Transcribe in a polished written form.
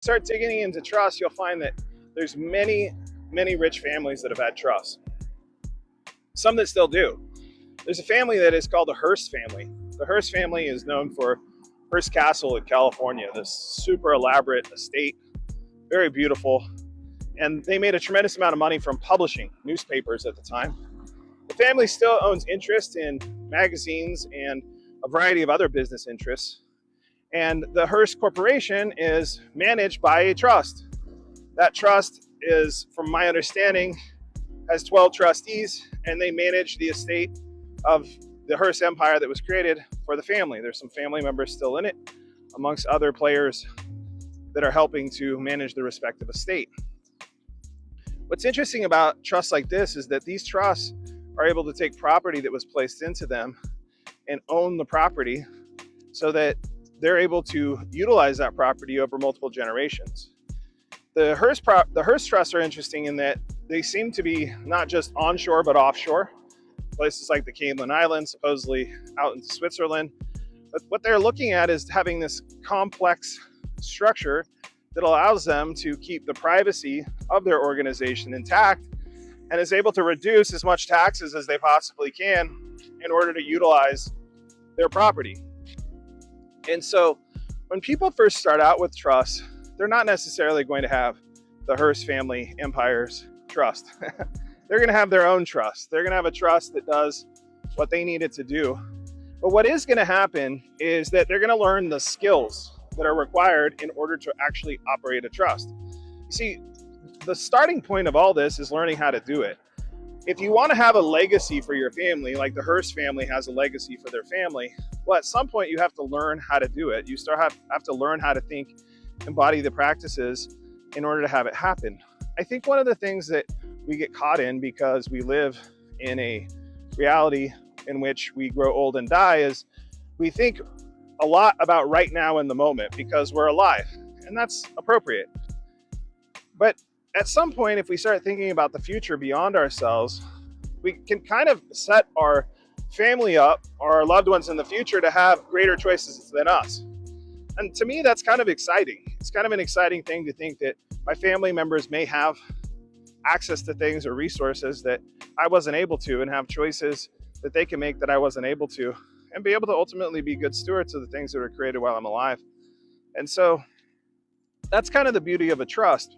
Start digging into trust, you'll find that there's many rich families that have had trust. Some that still do. There's a family that is called the Hearst family. The Hearst family is known for Hearst Castle in California, this super elaborate estate, very beautiful. And they made a tremendous amount of money from publishing newspapers at the time. The family still owns interest in magazines and a variety of other business interests. And the Hearst Corporation is managed by a trust. That trust is, from my understanding, has 12 trustees, and they manage the estate of the Hearst empire that was created for the family. There's some family members still in it, amongst other players that are helping to manage the respective estate. What's interesting about trusts like this is that these trusts are able to take property that was placed into them and own the property so that they're able to utilize that property over multiple generations. The Hearst trusts are interesting in that they seem to be not just onshore but offshore, places like the Cayman Islands, supposedly out in Switzerland. But what they're looking at is having this complex structure that allows them to keep the privacy of their organization intact and is able to reduce as much taxes as they possibly can in order to utilize their property. And so when people first start out with trusts, they're not necessarily going to have the Hearst family empire's trust. They're going to have their own trust. They're going to have a trust that does what they need it to do. But what is going to happen is that they're going to learn the skills that are required in order to actually operate a trust. You see, the starting point of all this is learning how to do it. If you want to have a legacy for your family, like the Hearst family has a legacy for their family, well, at some point you have to learn how to do it. You have to learn how to think, embody the practices in order to have it happen. I think one of the things that we get caught in because we live in a reality in which we grow old and die is we think a lot about right now in the moment because we're alive, and that's appropriate. But at some point, if we start thinking about the future beyond ourselves, we can kind of set our family up or our loved ones in the future to have greater choices than us. And to me, that's kind of exciting. It's kind of an exciting thing to think that my family members may have access to things or resources that I wasn't able to, and have choices that they can make that I wasn't able to, and be able to ultimately be good stewards of the things that were created while I'm alive. And so that's kind of the beauty of a trust.